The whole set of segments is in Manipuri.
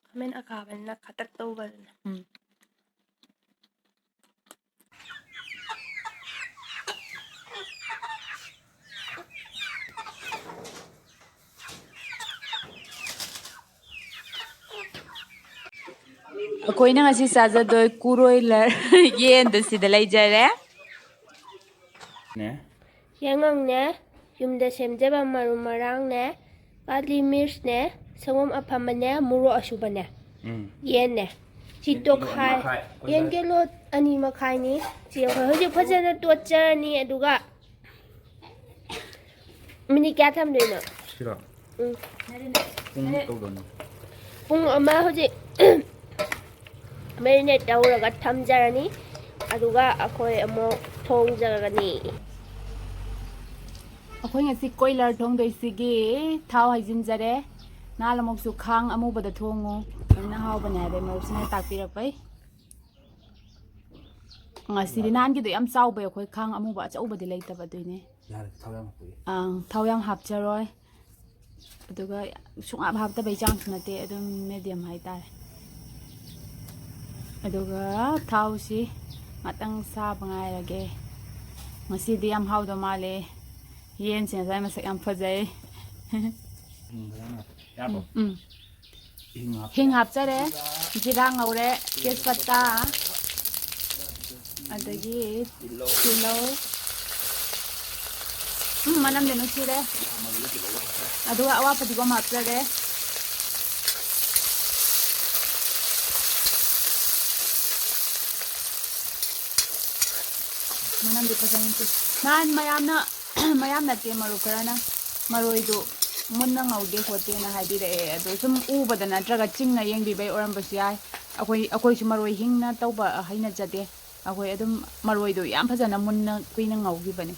Kamen akaban na katak tawbal na. ꯑꯩꯈꯣꯏꯅ ꯉꯁꯤ ꯆꯥꯖꯗꯣꯏ ꯀꯨꯔꯣꯏꯂꯔ ꯌꯦꯟꯗꯨ ꯁꯤꯗ ꯂꯩꯖꯔꯦ ꯌꯥꯉꯪꯅꯦ ꯌꯨꯝꯗ ꯁꯦꯝꯖꯕ ꯃꯔꯨ ꯃꯔꯥꯡꯅꯦ ꯀꯥꯂꯤ ꯃꯤꯔꯆꯅꯦ ꯁꯪꯒꯣꯝ ꯑꯐꯝꯕꯅꯦ ꯃꯣꯔꯣꯛ ꯑꯁꯨꯕꯅꯦ ꯌꯦꯟꯅꯦ ꯁꯤ ꯇꯣꯈꯥꯏ ꯌꯦꯟ ꯀꯤꯂꯣ 2 ꯃꯈꯥꯏꯅꯤ ꯁꯤ ꯑꯩꯈꯣꯏ ꯍꯧꯖꯤꯛ ꯐꯖꯅ ꯇꯣꯠꯆꯔꯅꯤ ꯑꯗꯨꯒ ꯃꯤꯅꯤꯠ ꯀꯌꯥ ꯊꯝꯗꯣꯏꯅꯣ ꯁꯤꯔꯣ ꯄꯨꯡ ꯑꯃ ꯍꯧꯖꯤꯛ ꯃꯦꯔꯤꯅꯦꯠ ꯇꯧꯔꯒ ꯊꯝꯖꯔꯅꯤ ꯑꯗꯨꯒ ꯑꯩꯈꯣꯏ ꯑꯃꯨꯛ ꯊꯣꯡꯖꯒꯅꯤ ꯑꯩꯈꯣꯏ ꯉꯁꯤ ꯀꯣꯏꯂꯔ ꯊꯣꯡꯗꯣꯏꯁꯤꯒꯤ ꯊꯥꯎ ꯍꯩꯖꯤꯟꯖꯔꯦ ꯅꯍꯥꯟ ꯑꯃꯨꯛꯁꯨ ꯈꯥꯡ ꯑꯃꯨꯕꯗ ꯊꯣꯡꯉꯨ ꯑꯗꯨꯅ ꯍꯥꯎꯕꯅꯦ ꯍꯥꯏꯕꯩ ꯃꯔꯨꯞꯁꯤꯅ ꯇꯥꯛꯄꯤꯔꯛꯄꯩ ꯉꯁꯤꯗꯤ ꯅꯍꯥꯟꯒꯤꯗꯣ ꯌꯥꯝ ꯆꯥꯎꯕꯩ ꯑꯩꯈꯣꯏ ꯈꯥꯡ ꯑꯃꯨꯕ ꯑꯆꯧꯕꯗꯤ ꯂꯩꯇꯕ ꯑꯗꯨꯏꯅꯦ ꯊꯥꯎ ꯌꯥꯝ ꯍꯥꯞꯆꯔꯣꯏ ꯑꯗꯨꯒ ꯁꯨꯡꯍꯥꯞ ꯍꯥꯞꯇꯕꯩ ꯆꯥꯡꯁꯨ ꯅꯠꯇꯦ ꯑꯗꯨꯝ ꯃꯦꯗꯤꯌꯝ ꯍꯥꯏꯇꯥꯔꯦ ꯑꯗꯨꯒ ꯊꯥꯎꯁꯤ ꯉꯥꯛꯇꯪ ꯁꯥꯕ ꯉꯥꯏꯔꯒꯦ ꯉꯁꯤꯗꯤ ꯌꯥꯝ ꯍꯥꯎꯗꯧ ꯃꯥꯜꯂꯦ ꯌꯦꯟꯁꯦ ꯉꯁꯥꯏ ꯃꯁꯛ ꯌꯥꯝ ꯐꯖꯩ ꯍꯤꯡ ꯍꯥꯞꯆꯔꯦ ꯖꯤꯔꯥ ꯉꯧꯔꯦ ꯇꯦꯖꯄꯇꯥ ꯑꯗꯒꯤ ꯇꯤꯜꯍꯧ ꯃꯅꯝꯗꯤ ꯅꯨꯡꯁꯤꯔꯦ ꯑꯗꯨꯒ ꯑꯋꯥ ꯐꯗꯤꯒꯣꯝ ꯍꯥꯞꯆꯔꯦ ꯃꯅꯝꯗꯤ ꯐꯖꯅ ꯅꯨꯡꯁꯤ ꯅꯍꯥꯟ ꯃꯌꯥꯝ ꯅꯠꯇꯦ ꯃꯔꯨꯞ ꯈꯔꯅ ꯃꯔꯣꯏꯗꯨ ꯃꯨꯟꯅ ꯉꯧꯗꯦ ꯈꯣꯠꯇꯦꯅ ꯍꯥꯏꯕꯤꯔꯛꯑꯦ ꯑꯗꯣ ꯁꯨꯝ ꯎꯕꯗ ꯅꯠꯇ꯭ꯔꯒ ꯆꯤꯡꯅ ꯌꯦꯡꯕꯤꯕꯩ ꯑꯣꯏꯔꯝꯕꯁꯨ ꯌꯥꯏ ꯑꯩꯈꯣꯏꯁꯨ ꯃꯔꯣꯏ ꯍꯤꯡꯅ ꯇꯧꯕ ꯍꯩꯅꯖꯗꯦ ꯑꯩꯈꯣꯏ ꯑꯗꯨꯝ ꯃꯔꯣꯏꯗꯣ ꯌꯥꯝ ꯐꯖꯅ ꯃꯨꯟꯅ ꯀꯨꯏꯅ ꯉꯧꯈꯤꯕꯅꯦ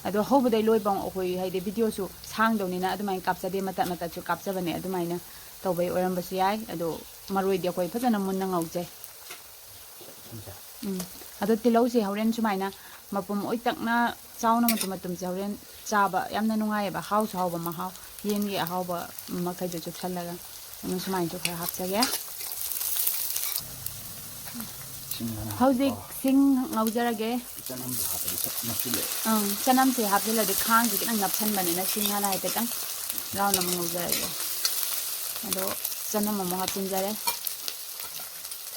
ꯑꯗꯣ ꯍꯧꯕꯗꯩ ꯂꯣꯏꯕ ꯑꯩꯈꯣꯏ ꯍꯥꯏꯗꯤ ꯚꯤꯗꯤꯑꯣꯁꯨ ꯁꯥꯡꯗꯧꯅꯤꯅ ꯑꯗꯨꯃꯥꯏꯅ ꯀꯥꯞꯆꯗꯦ ꯃꯇꯠ ꯃꯇꯠꯁꯨ ꯀꯥꯞꯆꯕꯅꯦ ꯑꯗꯨꯃꯥꯏꯅ ꯇꯧꯕꯩ ꯑꯣꯏꯔꯝꯕꯁꯨ ꯌꯥꯏ ꯑꯗꯣ ꯃꯔꯣꯏꯗꯤ ꯑꯩꯈꯣꯏ ꯐꯖꯅ ꯃꯨꯟꯅ ꯉꯧꯖꯩ ꯑꯗꯣ ꯇꯤꯜꯍꯧꯁꯦ ꯍꯣꯔꯦꯟ ꯁꯨꯃꯥꯏꯅ ꯃꯄꯨꯝ ꯑꯣꯏꯇꯛꯅ ꯆꯥꯎꯅ ꯃꯇꯨꯝꯁꯦ ꯍꯣꯔꯦꯟ ꯆꯥꯕ ꯌꯥꯝꯅ ꯅꯨꯡꯉꯥꯏꯌꯦꯕ ꯍꯥꯎꯁꯨ ꯍꯥꯎꯕ ꯃꯍꯥꯎ ꯌꯦꯟꯒꯤ ꯑꯍꯥꯎꯕ ꯃꯈꯩꯗꯨ ꯆꯨꯞꯁꯜꯂꯒ ꯑꯗꯨꯝ ꯁꯨꯃꯥꯏꯅꯁꯨ ꯈꯔ ꯍꯥꯞꯆꯒꯦ ꯍꯧꯖꯤꯛ ꯁꯤꯡ ꯉꯧꯖꯔꯒꯦ ꯆꯅꯝꯁꯦ ꯍꯥꯞꯆꯤꯜꯂꯗꯤ ꯈꯥꯡꯁꯦ ꯈꯤꯇꯪ ꯅꯞꯁꯟꯕꯅꯤꯅ ꯁꯤꯡ ꯍꯥꯟꯅ ꯍꯥꯏꯐꯦꯠꯇꯪ ꯔꯥꯎꯟ ꯑꯃ ꯉꯧꯖꯔꯒꯦ ꯑꯗꯣ ꯆꯅꯝ ꯑꯃꯨꯛ ꯍꯥꯞꯆꯤꯟꯖꯔꯦ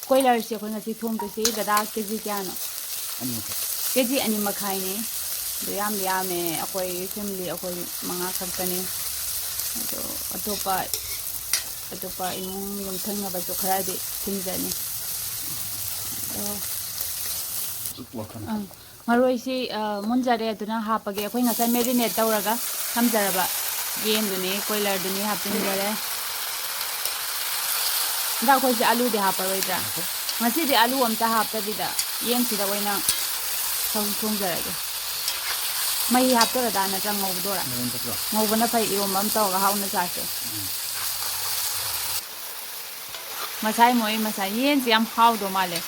ꯀꯣꯏꯂꯔꯁꯦ ꯑꯩꯈꯣꯏ ꯉꯁꯤ ꯊꯣꯡꯗꯣꯏꯁꯤ ꯗꯗꯥ ꯀꯦꯖꯤ ꯀꯌꯥꯅꯣ ꯀꯦꯖꯤ 2 ꯃꯈꯥꯏꯅꯤ ꯑꯗꯣ ꯌꯥꯝꯃꯦ ꯑꯩꯈꯣꯏ ꯐꯦꯃꯤꯂꯤ ꯑꯩꯈꯣꯏ 5 ꯈꯛꯇꯅꯤ ꯑꯗꯣ ꯑꯇꯣꯞꯄ ꯏꯃꯨꯡ ꯌꯨꯝꯊꯪꯅꯕꯁꯨ ꯈꯔꯗꯤ ꯊꯤꯟꯖꯅꯤ ꯃꯔꯣꯏꯁꯤ ꯃꯨꯟꯖꯔꯦ ꯑꯗꯨꯅ ꯍꯥꯞꯄꯒꯦ ꯑꯩꯈꯣꯏ ꯉꯁꯥꯏ ꯃꯦꯔꯤꯅꯦꯠ ꯇꯧꯔꯒ ꯊꯝꯖꯔꯕ ꯌꯦꯟꯗꯨꯅꯤ ꯀꯣꯏꯂꯔꯗꯨꯅꯤ ꯍꯥꯞꯆꯤꯟꯖꯔꯦ ꯍꯟꯗꯛ ꯑꯩꯈꯣꯏꯁꯦ ꯑꯂꯨꯗꯤ ꯍꯥꯞꯄꯔꯣꯏꯗ꯭ꯔꯥ ꯉꯁꯤꯗꯤ ꯑꯂꯨ ꯑꯝꯇ ꯍꯥꯞꯇꯕꯤꯗ ꯌꯦꯟꯁꯤꯗ ꯑꯣꯏꯅ ꯊꯣꯡꯖꯔꯒꯦ ꯃꯍꯤ ꯍꯥꯞꯇꯣꯔꯗꯥ ꯅꯠꯇ꯭ꯔꯒ ꯉꯧꯗꯣꯔꯥ ꯉꯧꯕꯅ ꯐꯩ ꯏꯔꯣꯝꯕ ꯑꯃ ꯇꯧꯔꯒ ꯍꯥꯎꯅ ꯆꯥꯁꯦ ꯉꯁꯥꯏ ꯌꯦꯟꯁꯦ ꯌꯥꯝ ꯍꯥꯎꯗꯧ ꯃꯥꯜꯂꯦ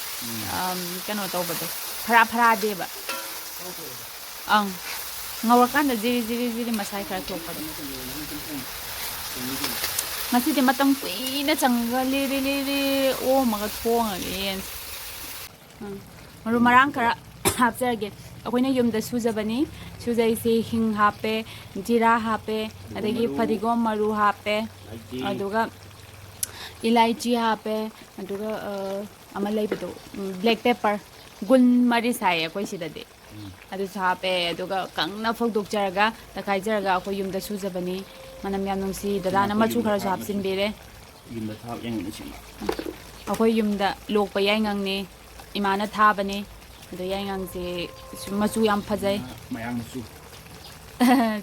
ꯀꯩꯅꯣ ꯇꯧꯕꯗꯣ ꯐꯔꯥꯗꯦꯕ ꯉꯧꯔꯀꯥꯟꯗ ꯖꯤꯔꯤ ꯃꯁꯥꯏ ꯈꯔ ꯊꯣꯛꯄꯗꯣ ꯉꯁꯤꯗꯤ ꯃꯇꯝ ꯀꯨꯏꯅ ꯆꯪꯉꯒ ꯂꯤꯔꯤ ꯑꯣꯝꯃꯒ ꯊꯣꯡꯉꯒꯦ ꯌꯦꯟꯁꯦ ꯃꯔꯨ ꯃꯔꯥꯡ ꯈꯔ ꯍꯥꯞꯆꯔꯒꯦ ꯑꯩꯈꯣꯏꯅ ꯌꯨꯝꯗ ꯁꯨꯖꯕꯅꯤ ꯁꯨꯖꯩꯁꯤ ꯍꯤꯡ ꯍꯥꯞꯄꯦ ꯖꯤꯔꯥ ꯍꯥꯞꯄꯦ ꯑꯗꯒꯤ ꯐꯗꯤꯒꯣꯝ ꯃꯔꯨ ꯍꯥꯞꯄꯦ ꯑꯗꯨꯒ ꯏꯂꯥꯏꯆꯤ ꯍꯥꯞꯄꯦ ꯑꯗꯨꯒ ꯑꯃ ꯂꯩꯕꯗꯣ ꯕ꯭ꯂꯦꯛ ꯄꯦꯄꯔ ꯒꯨꯟ ꯃꯔꯤꯁ ꯍꯥꯏꯌꯦ ꯑꯩꯈꯣꯏ ꯁꯤꯗꯗꯤ ꯑꯗꯨꯁꯨ ꯍꯥꯞꯄꯦ ꯑꯗꯨꯒ ꯀꯪꯅ ꯐꯧꯗꯣꯛꯆꯔꯒ ꯇꯛꯈꯥꯏꯖꯔꯒ ꯑꯩꯈꯣꯏ ꯌꯨꯝꯗ ꯁꯨꯖꯕꯅꯤ ꯃꯅꯝ ꯌꯥꯝ ꯅꯨꯡꯁꯤ ꯗꯗꯥꯅ ꯃꯆꯨ ꯈꯔꯁꯨ ꯍꯥꯞꯆꯤꯟꯕꯤꯔꯦ ꯑꯩꯈꯣꯏ ꯌꯨꯝꯗ ꯂꯣꯛꯄ ꯌꯥꯏꯉꯪꯅꯤ ꯏꯃꯥꯅ ꯊꯥꯕꯅꯤ ꯑꯗꯣ ꯌꯥꯏꯉꯪꯁꯦ ꯃꯆꯨ ꯌꯥꯝ ꯐꯖꯩ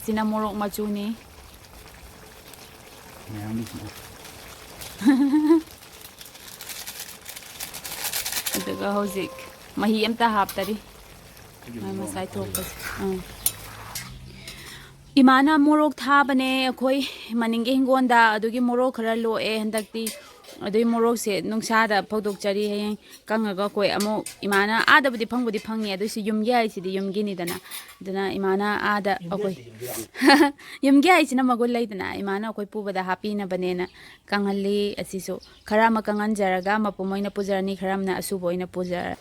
ꯁꯤꯅ ꯃꯣꯔꯣꯛ ꯃꯆꯨꯅꯤ ꯑꯗꯨꯒ ꯍꯧꯖꯤꯛ ꯃꯍꯤ ꯑꯝꯇ ꯍꯥꯞꯇꯔꯤ ꯃꯁꯥꯏ ꯊꯣꯛꯄꯁꯦ ꯏꯃꯥꯅ ꯃꯣꯔꯣꯛ ꯊꯥꯕꯅꯦ ꯑꯩꯈꯣꯏ ꯃꯅꯤꯡꯒꯤ ꯍꯤꯡꯒꯣꯜꯗ ꯑꯗꯨꯒꯤ ꯃꯣꯔꯣꯛ ꯈꯔ ꯂꯣꯛꯑꯦ ꯍꯟꯗꯛꯇꯤ ꯑꯗꯨꯏ ꯃꯣꯔꯣꯛꯁꯦ ꯅꯨꯡꯁꯥꯗ ꯐꯧꯗꯣꯛꯆꯔꯤ ꯍꯌꯦꯡ ꯀꯪꯉꯒ ꯑꯩꯈꯣꯏ ꯑꯃꯨꯛ ꯏꯃꯥꯅ ꯑꯥꯗꯕꯨꯗꯤ ꯐꯪꯕꯨꯗꯤ ꯐꯪꯉꯤ ꯑꯗꯨꯏꯁꯨ ꯌꯨꯝꯒꯤ ꯍꯥꯏꯁꯤꯗꯤ ꯌꯨꯝꯒꯤꯅꯤꯗꯅ ꯑꯗꯨꯅ ꯏꯃꯥꯅ ꯑꯥꯗ ꯑꯩꯈꯣꯏ ꯌꯨꯝꯒꯤ ꯍꯥꯏꯁꯤꯅ ꯃꯒꯨꯟ ꯂꯩꯗꯅ ꯏꯃꯥꯅ ꯑꯩꯈꯣꯏ ꯄꯨꯕꯗ ꯍꯥꯞꯄꯤꯅꯕꯅꯦꯅ ꯀꯪꯍꯜꯂꯤ ꯑꯁꯤꯁꯨ ꯈꯔ ꯑꯃ ꯀꯪꯍꯟꯖꯔꯒ ꯃꯄꯨꯝ ꯑꯣꯏꯅ ꯄꯨꯖꯔꯅꯤ ꯈꯔ ꯑꯃꯅ ꯑꯁꯨꯕ ꯑꯣꯏꯅ ꯄꯨꯖꯔ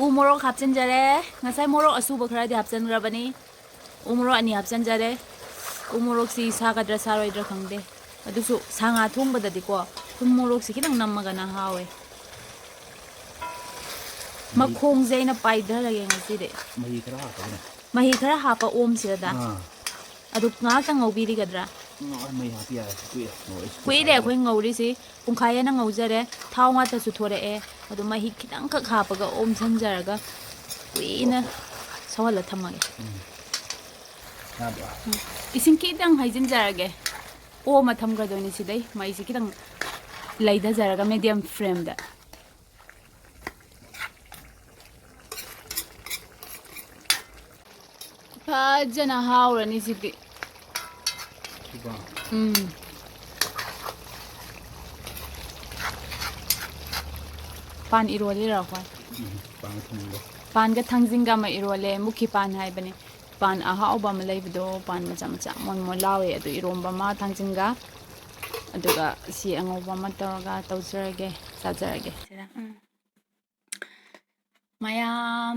ꯎ ꯃꯣꯔꯣꯛ ꯍꯥꯞꯆꯤꯟꯖꯔꯦ ꯉꯁꯥꯏ ꯃꯣꯔꯣꯛ ꯑꯁꯨꯕ ꯈꯔꯗꯤ ꯍꯥꯞꯆꯤꯟꯈ꯭ꯔꯕꯅꯤ ꯎ ꯃꯣꯔꯣꯛ 2 ꯍꯥꯞꯆꯤꯟꯖꯔꯦ ꯎ ꯃꯣꯔꯣꯛꯁꯤ ꯁꯥꯒꯗ꯭ꯔꯥ ꯁꯥꯔꯣꯏꯗ꯭ꯔꯥ ꯈꯪꯗꯦ ꯑꯗꯨꯁꯨ ꯁꯥ ꯉꯥ ꯊꯣꯡꯕꯗꯗꯤꯀꯣ ꯊꯨꯝ ꯃꯣꯔꯣꯛꯁꯤ ꯈꯤꯇꯪ ꯅꯝꯃꯒꯅ ꯍꯥꯎꯋꯦ ꯃꯈꯣꯡꯁꯦ ꯑꯩꯅ ꯄꯥꯏꯊꯔꯒꯦ ꯉꯁꯤꯗꯤ ꯃꯍꯤ ꯈꯔ ꯍꯥꯞꯄ ꯑꯣꯝꯁꯤꯔꯗ ꯑꯗꯨ ꯉꯥꯏꯍꯥꯛꯇꯪ ꯉꯧꯕꯤꯔꯤꯒꯗ꯭ꯔꯥ ꯀꯨꯏꯔꯦ ꯑꯩꯈꯣꯏ ꯉꯧꯔꯤꯁꯤ ꯄꯨꯡꯈꯥꯏ ꯍꯦꯟꯅ ꯉꯧꯖꯔꯦ ꯊꯥꯎ ꯉꯥꯛꯇꯁꯨ ꯊꯣꯔꯛꯑꯦ ꯑꯗꯨ ꯃꯍꯤ ꯈꯤꯇꯪꯈꯛ ꯍꯥꯞꯄꯒ ꯑꯣꯝꯁꯤꯟꯖꯔꯒ ꯀꯨꯏꯅ ꯁꯧꯍꯜꯂ ꯊꯝꯃꯒꯦ ꯏꯁꯤꯡ ꯈꯤꯇꯪ ꯍꯩꯖꯤꯟꯖꯔꯒꯦ ꯑꯣꯝꯃ ꯊꯝꯈ꯭ꯔꯗꯣꯏꯅꯤ ꯁꯤꯗꯩ ꯃꯩꯁꯤ ꯈꯤꯇꯪ ꯂꯩꯊꯖꯔꯒ ꯃꯦꯗꯤꯌꯝ ꯐ꯭ꯂꯦꯝꯗ ꯐꯖꯅ ꯍꯥꯎꯔꯅꯤ ꯁꯤꯗꯤ ꯄꯥꯟ ꯏꯔꯣꯜꯂꯤꯔꯣ ꯑꯩꯈꯣꯏ ꯄꯥꯟꯒ ꯊꯥꯡꯖꯤꯡꯒ ꯑꯃ ꯏꯔꯣꯜꯂꯦ ꯃꯨꯈꯤ ꯄꯥꯟ ꯍꯥꯏꯕꯅꯦ ꯄꯥꯟ ꯑꯍꯥꯎꯕ ꯑꯃ ꯂꯩꯕꯗꯣ ꯄꯥꯟ ꯃꯆꯥ ꯃꯆꯥ ꯃꯣꯟ ꯃꯣꯟ ꯂꯥꯎꯋꯦ ꯑꯗꯨ ꯏꯔꯣꯝꯕ ꯑꯃ ꯊꯥꯡꯖꯤꯡꯒ ꯑꯗꯨꯒ ꯁꯤ ꯑꯉꯧꯕ ꯑꯃ ꯇꯧꯔꯒ ꯇꯧꯖꯔꯒꯦ ꯆꯥꯖꯔꯒꯦ ꯃꯌꯥꯝ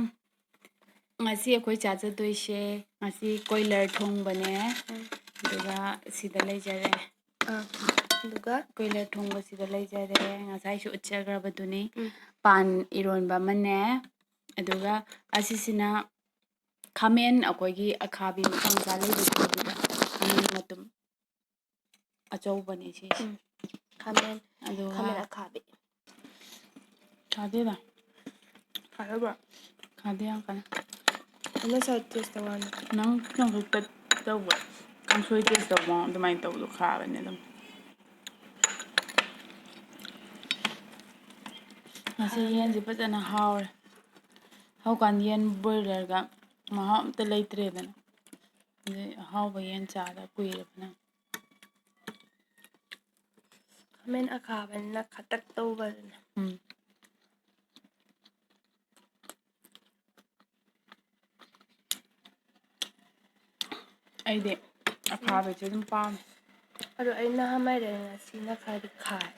ꯉꯁꯤ ꯑꯩꯈꯣই ꯆꯥꯖꯗꯣꯏꯁꯦ ꯉꯁꯤ ꯀꯣꯏꯂꯔ ꯊꯣꯡꯕꯅꯦ ꯑꯗꯨꯒ ꯁꯤꯗ ꯂꯩꯖꯔꯦ ꯑꯗꯨꯒ ꯀꯣꯏꯂꯔ ꯊꯣꯡꯕꯁꯤꯗ ꯂꯩꯖꯔꯦ ꯉꯁꯥꯏꯁꯨ ꯎꯠꯆꯈ꯭ꯔꯕꯗꯨꯅꯤ ꯄꯥꯟ ꯏꯔꯣꯟꯕ ꯑꯃꯅꯦ ꯑꯗꯨꯒ ꯑꯁꯤꯁꯤꯅ ꯈꯥꯃꯦꯟ ꯑꯩꯈꯣꯏꯒꯤ ꯑꯈꯥꯕꯤ ꯃꯆꯥ ꯃꯆꯥ ꯂꯩꯕꯗꯨꯗ ꯈꯥꯃꯦꯟ ꯃꯇꯨꯝ ꯑꯆꯧꯕꯅꯤ ꯁꯤꯁꯦ ꯈꯥꯃꯦꯟ ꯑꯗꯨꯒ ꯈꯥꯃꯦꯟ ꯑꯈꯥꯕꯤ ꯈꯥꯗꯦꯗ ꯈꯥꯗꯕ꯭ꯔꯣ ꯈꯥꯗꯦ ꯌꯥꯝ ꯀꯟꯅ ꯑꯩꯅ ꯁꯥꯏ ꯇꯦꯁ ꯇꯧꯀꯥꯟꯗ ꯅꯪ ꯈꯤꯇꯪ ꯇꯧꯕ ꯀꯥꯡꯁꯣꯏ ꯇꯦꯁ ꯇꯧꯕ ꯑꯗꯨꯃꯥꯏꯅ ꯇꯧꯕꯗꯣ ꯈꯥꯕꯅꯦ ꯑꯗꯨꯝ ꯉꯁꯤ ꯌꯦꯟꯁꯤ ꯐꯖꯅ ꯍꯥꯎꯔꯦ ꯍꯧꯀꯥꯟ ꯌꯦꯟ ꯕꯣꯏꯂꯔꯒ ꯃꯍꯥꯎ ꯑꯝꯇ ꯂꯩꯇ꯭ꯔꯦꯗꯅ ꯑꯗꯩ ꯑꯍꯥꯎꯕ ꯌꯦꯟ ꯆꯥꯗ ꯀꯨꯏꯔꯕꯅ ꯈꯥꯃꯦꯟ ꯑꯈꯥꯕꯅꯤꯅ ꯈꯇꯛ ꯇꯧꯕꯅꯤꯅ ꯑꯩꯗꯤ ꯑꯈꯥꯕꯁꯦ ꯑꯗꯨꯝ ꯄꯥꯝꯃꯦ ꯑꯗꯣ ꯑꯩ ꯅꯍꯥꯟꯋꯥꯏꯗꯩ ꯉꯁꯤꯅ ꯈꯔꯗꯤ ꯈꯥꯏ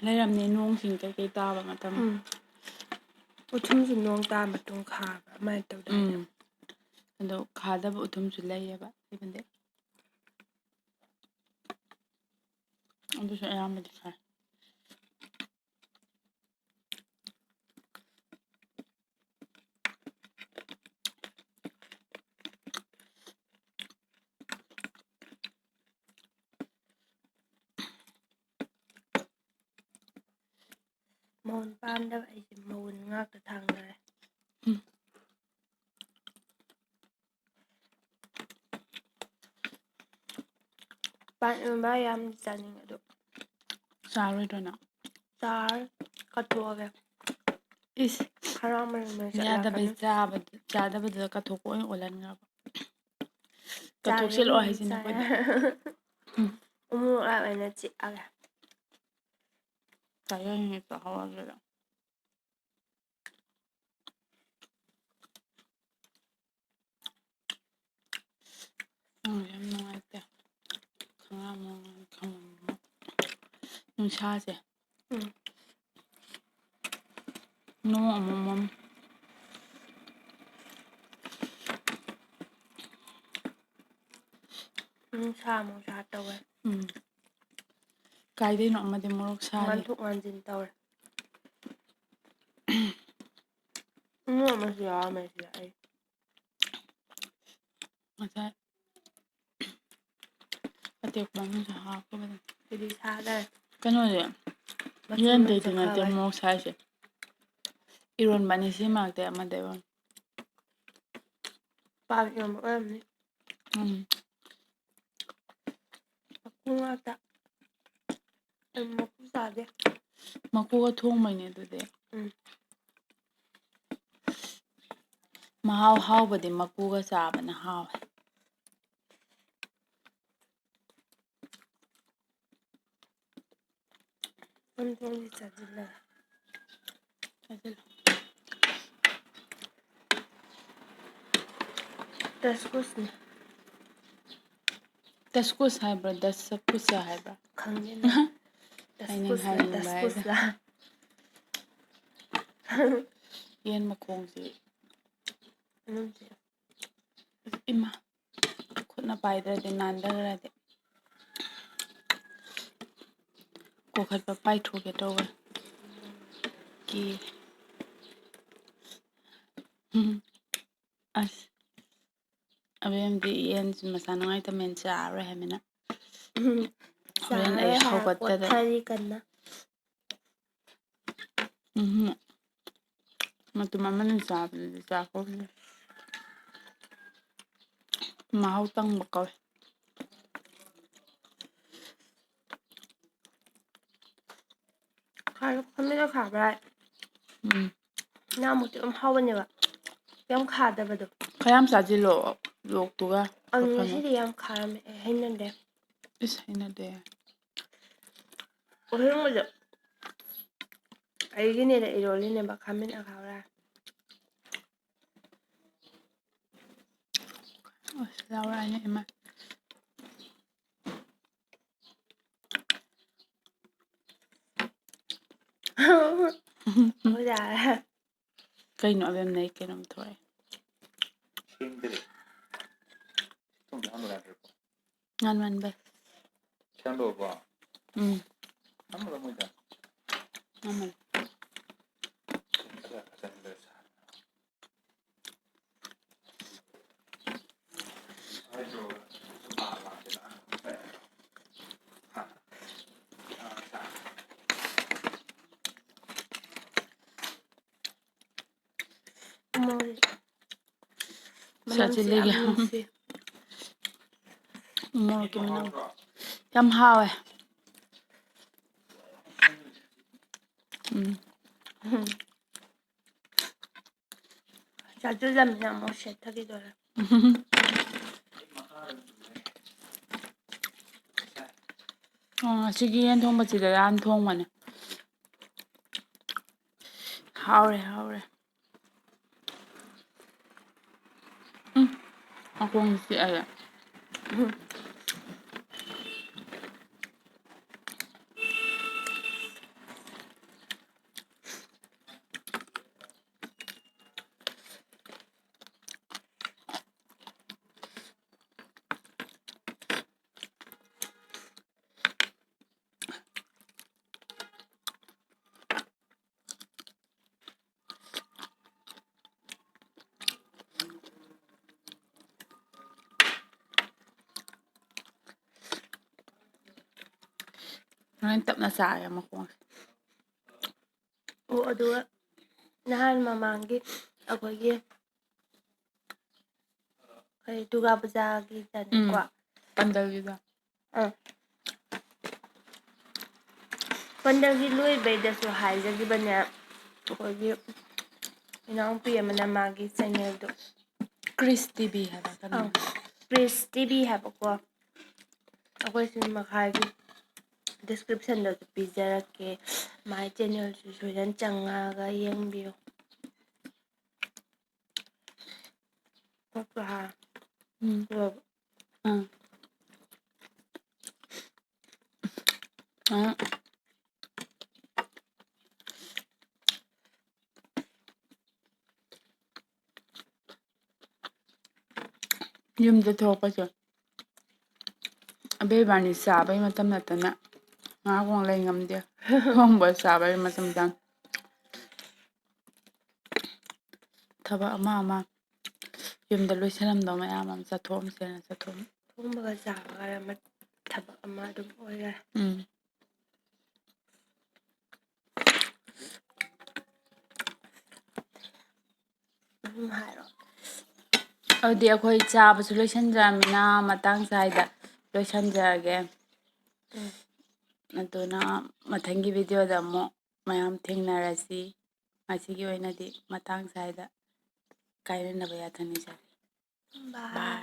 ꯂꯩꯔꯝꯅꯤ ꯅꯣꯡꯁꯤꯡ ꯀꯩꯀꯩ ꯇꯥꯕ ꯃꯇꯝ ꯎꯊꯨꯝꯁꯨ ꯅꯣꯡ ꯇꯥꯔ ꯃꯇꯨꯡ ꯈꯥꯕ ꯑꯗꯨꯃꯥꯏꯅ ꯇꯧꯗꯥꯏꯅꯦ ꯑꯗꯣ ꯈꯥꯗꯕ ꯎꯊꯨꯝꯁꯨ ꯂꯩꯌꯦꯕ ꯂꯩꯕꯗꯤ ꯑꯗꯨꯁꯨ ꯑꯌꯥꯝꯕꯗꯤ ꯈꯥꯏ ꯃꯉꯣꯟ ꯄꯥꯝꯗꯕ ꯑꯩꯁꯦ ꯃꯉꯣꯟ ꯉꯥꯛꯇ ꯊꯥꯡꯅꯔꯦ ꯄꯥꯟ ꯏꯔꯣꯟꯕ ꯌꯥꯝ ꯆꯥꯅꯤꯡꯉꯦ ꯑꯗꯣ ꯆꯥꯔꯣꯏꯗ꯭ꯔꯣ ꯅꯪ ꯆꯥꯔ ꯀꯠꯊꯣꯛꯑꯒꯦ ꯏꯁ ꯍꯔꯥꯎ ꯃꯔꯩ ꯌꯥꯗꯕꯩ ꯆꯠꯂꯛꯀꯅꯤ ꯆꯥꯗꯕꯗꯨꯗ ꯀꯠꯊꯣꯛꯄ ꯑꯣꯏꯅ ꯑꯣꯜꯍꯟꯈ꯭ꯔꯕ ꯀꯠꯊꯣꯛꯁꯤꯜꯂꯛꯑꯣ ꯆꯥꯒꯦꯕꯨꯗꯤ ꯍꯥꯏꯁꯤꯅ ꯆꯥꯏ ꯑꯩꯈꯣꯏꯗ ꯎꯃꯨꯔꯣꯛ ꯑꯣꯏꯅ ꯆꯤꯛꯑꯒꯦ ꯌꯥꯝ ꯅꯨꯡꯉꯥꯏꯇꯦ ꯅꯨꯡꯁꯥꯁꯦ ꯅꯣꯡ ꯑꯃꯨꯛ ꯃꯝ ꯅꯨꯡꯁꯥ ꯑꯃꯨꯛ ꯁꯥ ꯇꯧꯋꯦ ꯀꯥꯏꯗꯩꯅꯣ ꯑꯃꯗꯤ ꯃꯣꯔꯣꯛ ꯁꯥꯔꯤ ꯉꯥꯟꯊꯣꯛ ꯉꯥꯟꯁꯤꯟ ꯇꯧꯔꯦ ꯎꯃꯣꯔꯣꯛ ꯑꯃꯁꯨ ꯌꯥꯎꯔꯝꯃꯦ ꯁꯤꯗ ꯑꯩ ꯉꯁꯥꯏ ꯑꯇꯦꯛꯄ ꯑꯃꯁꯨ ꯍꯥꯞꯈꯤꯕꯅꯦ ꯁꯤꯗꯤ ꯁꯥꯗꯔꯦ ꯀꯩꯅꯣꯁꯦ ꯃꯆꯨꯝ ꯌꯦꯟꯗꯩꯗꯤ ꯅꯠꯇꯦ ꯆꯠꯈ꯭ꯔꯕꯩ ꯃꯣꯔꯣꯛ ꯁꯥꯏꯁꯦ ꯏꯔꯣꯟꯕ ꯑꯅꯤꯁꯤ ꯃꯔꯛꯇꯩ ꯑꯃꯗꯩ ꯑꯣꯏꯔꯝꯅꯤ ꯄꯥꯟ ꯏꯔꯣꯟꯕ ꯑꯣꯏꯔꯝꯅꯤ ꯃꯀꯨ ꯉꯥꯛꯇ ꯑꯩ ꯃꯀꯨ ꯆꯥꯗꯦ ꯃꯀꯨꯒ ꯊꯣꯡꯕꯩꯅꯦ ꯑꯗꯨꯗꯤ ꯎꯝ ꯃꯍꯥꯎ ꯍꯥꯎꯕꯗꯤ ꯃꯀꯨꯒ ꯆꯥꯕꯅ ꯍꯥꯎꯋꯦ ꯅꯪꯗꯤ ꯆꯥꯖꯤꯜꯂꯒ ꯆꯥꯖꯤꯜꯂꯣ ꯗꯁꯀꯨꯁꯅꯦ ꯗꯁꯀꯨꯁ ꯍꯥꯏꯕ꯭ꯔꯥ ꯗꯁꯀꯨꯁ ꯍꯥꯏꯕ꯭ꯔꯥ ꯈꯪꯗꯦꯅꯦ ꯗꯁꯀꯨꯁꯂ ꯍꯥꯏꯅꯤꯡꯕ ꯍꯥꯏꯗ ꯗꯁꯀꯨꯁꯂ ꯌꯦꯟ ꯃꯈꯣꯡꯁꯤ ꯅꯨꯡꯁꯤ ꯏꯃꯥ ꯈꯨꯠꯅ ꯄꯥꯏꯗ꯭ꯔꯗꯤ ꯅꯥꯟꯊꯈ꯭ꯔꯗꯤ ꯀꯣꯛꯈꯠꯄ ꯄꯥꯏꯊꯣꯛꯀꯦ ꯇꯧꯕ ꯀꯤ ꯑꯁ ꯑꯕꯦꯝꯗꯤ ꯌꯦꯟꯁꯤ ꯃꯁꯥ ꯅꯨꯡꯉꯥꯏꯇꯃꯦꯅ ꯆꯥꯔꯔꯣꯏ ꯍꯥꯏꯃꯤꯅ ꯍꯣꯔꯦꯟ ꯑꯩ ꯆꯥꯔꯣꯏ ꯍꯥꯏꯔ ꯍꯧꯒꯠꯇꯗ ꯄꯣꯊꯔꯤ ꯀꯟꯅ ꯃꯇꯨꯝ ꯑꯃꯅꯤ ꯆꯥꯕꯗꯨꯗꯤ ꯆꯥꯛꯀꯧꯕꯅꯤ ꯃꯍꯥꯎ ꯇꯪꯕ ꯀꯧꯋꯦ ꯈꯥꯃꯦꯟ ꯑꯈꯥꯕ꯭ꯔꯥ ꯎꯝ ꯅꯍꯥꯟꯃꯨꯛꯇꯤ ꯑꯗꯨꯝ ꯍꯥꯎꯕꯅꯦꯕ ꯌꯥꯝ ꯈꯥꯗꯕꯗꯣ ꯈꯔ ꯌꯥꯝ ꯆꯥꯁꯤꯜꯂꯣ ꯂꯣꯛꯇꯨꯒ ꯑꯪ ꯈꯔ ꯐꯅꯕ ꯉꯁꯤꯗꯤ ꯌꯥꯝ ꯈꯥꯔꯝꯃꯦ ꯑꯩ ꯍꯩꯅꯗꯦ ꯏꯁ ꯍꯩꯅꯗꯦ ꯑꯁꯦꯡꯕꯗ ꯑꯩꯒꯤꯅꯦꯅ ꯏꯔꯣꯜꯂꯤꯅꯦꯕ ꯈꯥꯃꯦꯟ ꯑꯈꯥꯕꯔꯥ ꯑꯁ ꯂꯥꯎꯔꯛꯑꯅꯤ ꯏꯃꯥ ꯑꯩꯈꯣꯏ ꯗꯥꯔ ꯀꯩꯅꯣ ꯑꯕꯦꯝ ꯀꯩꯅꯣꯝ ꯊꯣꯛꯑꯦ ꯉꯥꯟꯃꯟꯕꯩ ꯎꯝ ꯉꯥꯟꯃꯜꯂꯦ ꯃꯅꯝꯁꯤ ꯌꯥꯝ ꯁꯥꯠꯆꯤꯜꯂꯤꯒꯦ ꯅꯨꯡꯁꯤ ꯃꯣꯔꯣꯛꯀꯤ ꯃꯅꯝ ꯌꯥꯝ ꯍꯥꯎꯋꯦ ꯎꯝ ꯆꯥꯖꯤꯜꯂꯃꯤꯅ ꯑꯃꯨꯛ ꯁꯦꯠꯊꯈꯤꯗꯣꯔꯦ ꯉꯁꯤꯒꯤ ꯌꯦꯟ ꯊꯣꯡꯕꯁꯤꯗ ꯔꯥꯟ ꯊꯣꯡꯕꯅꯦ ꯍꯥꯎꯔꯦ ꯍꯥꯎꯔꯦ ꯃꯈꯣꯡ ꯆꯤꯛꯑꯦ ꯍꯣꯔꯦꯟ ꯇꯞꯅ ꯆꯥꯔꯦ ꯃꯈꯣꯡꯁꯦ ꯑꯣ ꯑꯗꯨꯒ ꯅꯍꯥꯟ ꯃꯃꯥꯡꯒꯤ ꯑꯩꯈꯣꯏꯒꯤ ꯀꯔꯤ ꯗꯨꯔꯒꯥ ꯄꯨꯖꯥꯒꯤꯗꯅꯤꯀꯣ ꯄꯟꯗꯜꯒꯤꯗ ꯑꯪ ꯄꯟꯗꯜꯒꯤ ꯂꯣꯏꯕꯩꯗꯁꯨ ꯍꯥꯏꯖꯒꯤꯕꯅꯦ ꯑꯩꯈꯣꯏꯒꯤ ꯏꯅꯥꯎꯄꯤ ꯑꯃꯅ ꯃꯥꯒꯤ ꯆꯦꯅꯦꯜꯗꯣ ꯀ꯭ꯔꯤꯁ ꯇꯤꯚꯤ ꯍꯥꯏꯕ ꯀꯩꯅꯣꯝ ꯄ꯭ꯔꯤꯁ ꯇꯤꯚꯤ ꯍꯥꯏꯕꯀꯣ ꯑꯩꯈꯣꯏ ꯁꯤ ꯃꯈꯥꯒꯤ ꯗꯤꯁꯀ꯭ꯔꯤꯞꯁꯟꯗꯁꯨ ꯄꯤꯖꯔꯛꯀꯦ ꯃꯥꯏ ꯆꯦꯅꯦꯜꯁꯨ ꯁꯣꯏꯗꯅ ꯆꯪꯉꯒ ꯌꯦꯡꯕꯤꯌꯨ ꯑꯥ ꯑꯥ ꯌꯨꯝꯗ ꯊꯣꯛꯂꯛꯄꯁꯦ ꯑꯕꯦ ꯏꯕꯥꯅꯤ ꯆꯥꯕꯩ ꯃꯇꯝ ꯅꯠꯇꯅ ꯉꯥꯏꯍꯥꯛꯐꯥꯎ ꯂꯩ ꯉꯝꯗꯦ ꯊꯣꯡꯕ ꯆꯥꯕꯩ ꯃꯇꯝꯗ ꯊꯕꯛ ꯑꯃ ꯑꯃ ꯌꯨꯝꯗ ꯂꯣꯏꯁꯜꯂꯝꯗꯧ ꯃꯌꯥꯝ ꯑꯃ ꯆꯠꯊꯣꯛꯑꯝꯁꯦꯅ ꯆꯠꯊꯣꯛꯑꯝꯃꯤ ꯊꯣꯡꯕꯒ ꯆꯥꯕꯒ ꯊꯕꯛ ꯑꯃ ꯑꯗꯨꯝ ꯑꯣꯏꯈꯔꯦ ꯎꯝ ꯍꯥꯏꯔꯣ ꯑꯗꯨꯗꯤ ꯑꯩꯈꯣꯏ ꯆꯥꯕꯁꯨ ꯂꯣꯏꯁꯤꯟꯖꯔꯕꯅꯤꯅ ꯃꯇꯥꯡ ꯁ꯭ꯋꯥꯏꯗ ꯂꯣꯏꯁꯤꯟꯖꯔꯒꯦ ꯎꯝ ꯑꯗꯨꯅ ꯃꯊꯪꯒꯤ ꯚꯤꯗꯤꯑꯣꯗ ꯑꯃꯨꯛ ꯃꯌꯥꯝ ꯊꯦꯡꯅꯔꯁꯤ ꯉꯁꯤꯒꯤ ꯑꯣꯏꯅꯗꯤ ꯃꯇꯥꯡ ꯁ꯭ꯋꯥꯏꯗ ꯀꯥꯏꯅꯅꯕ ꯌꯥꯊꯪ ꯅꯤꯖꯔꯤ ꯕꯥꯏ